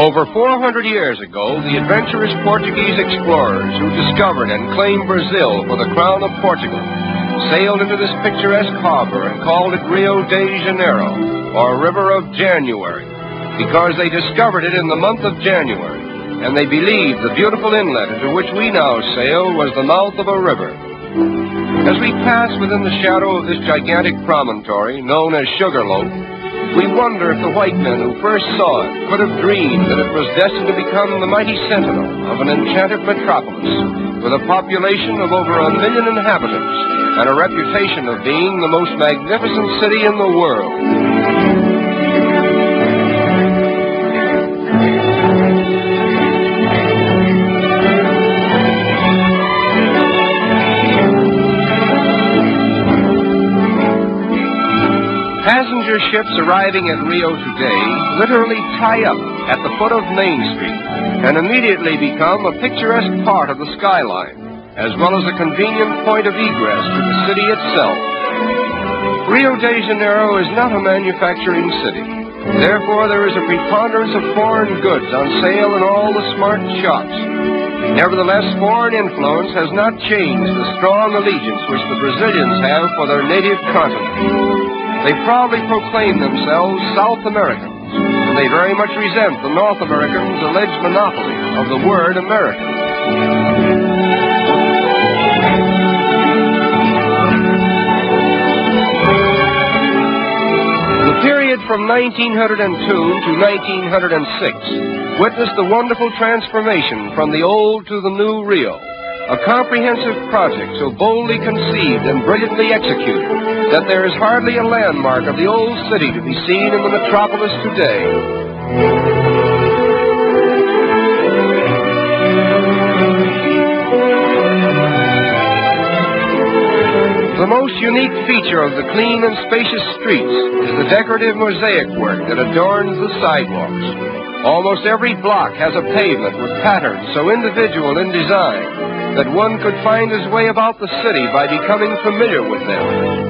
Over 400 years ago, the adventurous Portuguese explorers who discovered and claimed Brazil for the crown of Portugal sailed into this picturesque harbor and called it Rio de Janeiro, or River of January, because they discovered it in the month of January, and they believed the beautiful inlet into which we now sail was the mouth of a river. As we pass within the shadow of this gigantic promontory, known as Sugarloaf, we wonder if the white men who first saw it could have dreamed that it was destined to become the mighty sentinel of an enchanted metropolis with a population of over 1 million inhabitants and a reputation of being the most magnificent city in the world. Passenger ships arriving at Rio today literally tie up at the foot of Main Street and immediately become a picturesque part of the skyline, as well as a convenient point of egress to the city itself. Rio de Janeiro is not a manufacturing city. Therefore, there is a preponderance of foreign goods on sale in all the smart shops. Nevertheless, foreign influence has not changed the strong allegiance which the Brazilians have for their native continent. They proudly proclaim themselves South Americans, and they very much resent the North Americans' alleged monopoly of the word American. The period from 1902 to 1906 witnessed the wonderful transformation from the old to the new Rio, a comprehensive project so boldly conceived and brilliantly executed that there is hardly a landmark of the old city to be seen in the metropolis today. The most unique feature of the clean and spacious streets is the decorative mosaic work that adorns the sidewalks. Almost every block has a pavement with patterns so individual in design that one could find his way about the city by becoming familiar with them.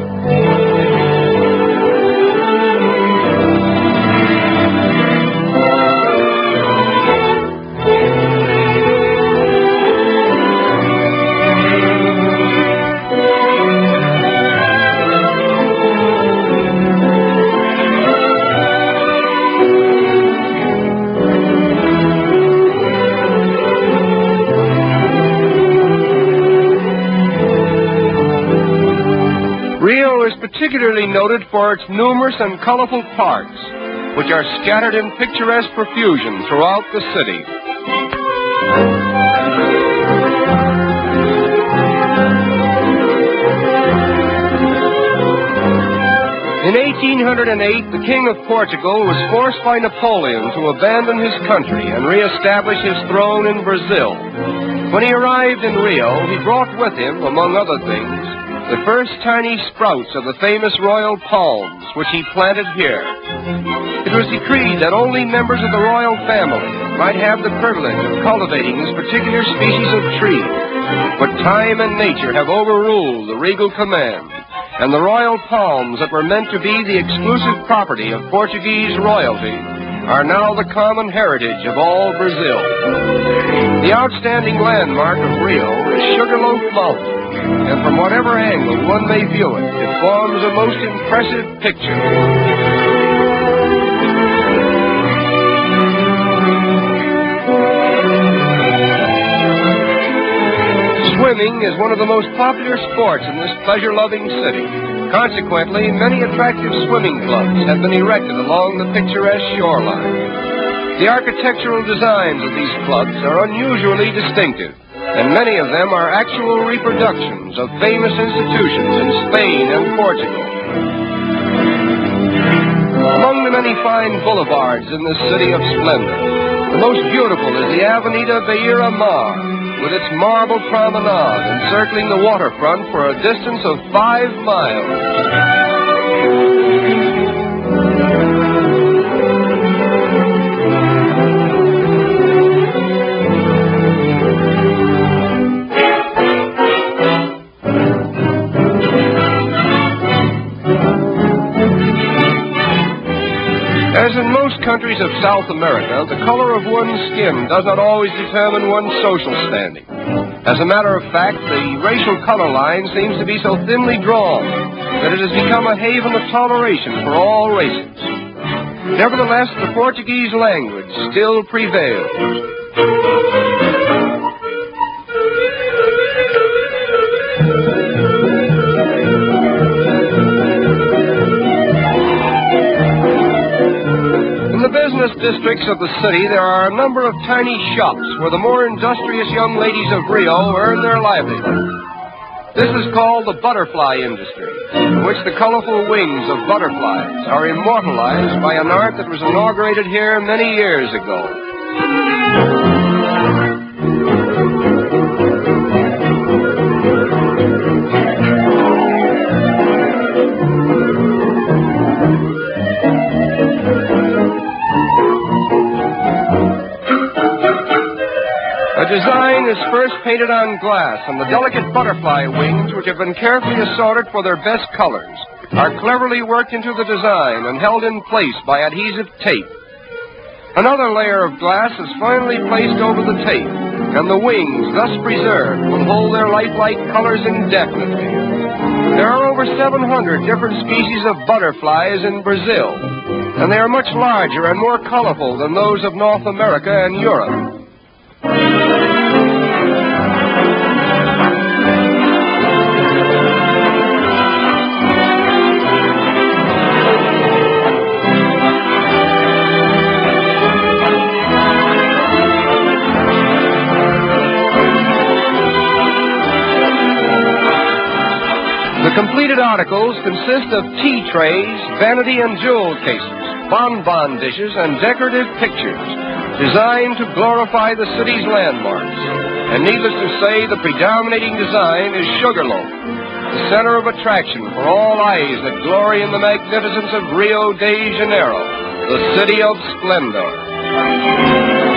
Rio is particularly noted for its numerous and colorful parks, which are scattered in picturesque profusion throughout the city. In 1808, the King of Portugal was forced by Napoleon to abandon his country and reestablish his throne in Brazil. When he arrived in Rio, he brought with him, among other things, the first tiny sprouts of the famous royal palms, which he planted here. It was decreed that only members of the royal family might have the privilege of cultivating this particular species of tree. But time and nature have overruled the regal command, and the royal palms that were meant to be the exclusive property of Portuguese royalty are now the common heritage of all Brazil. The outstanding landmark of Rio is Sugarloaf Mountain, and from whatever angle one may view it, it forms a most impressive picture. Swimming is one of the most popular sports in this pleasure-loving city. Consequently, many attractive swimming clubs have been erected along the picturesque shoreline. The architectural designs of these clubs are unusually distinctive, and many of them are actual reproductions of famous institutions in Spain and Portugal. Among the many fine boulevards in this city of splendor, the most beautiful is the Avenida Beira Mar, with its marble promenade encircling the waterfront for a distance of 5 miles. As in most countries of South America, the color of one's skin does not always determine one's social standing. As a matter of fact, the racial color line seems to be so thinly drawn that it has become a haven of toleration for all races. Nevertheless, the Portuguese language still prevails. In the business districts of the city, there are a number of tiny shops where the more industrious young ladies of Rio earn their livelihood. This is called the butterfly industry, in which the colorful wings of butterflies are immortalized by an art that was inaugurated here many years ago. The design is first painted on glass, and the delicate butterfly wings, which have been carefully assorted for their best colors, are cleverly worked into the design and held in place by adhesive tape. Another layer of glass is finally placed over the tape, and the wings, thus preserved, will hold their lifelike colors indefinitely. There are over 700 different species of butterflies in Brazil, and they are much larger and more colorful than those of North America and Europe. The completed articles consist of tea trays, vanity and jewel cases, bonbon dishes, and decorative pictures designed to glorify the city's landmarks. And needless to say, the predominating design is Sugarloaf, the center of attraction for all eyes that glory in the magnificence of Rio de Janeiro, the city of splendor.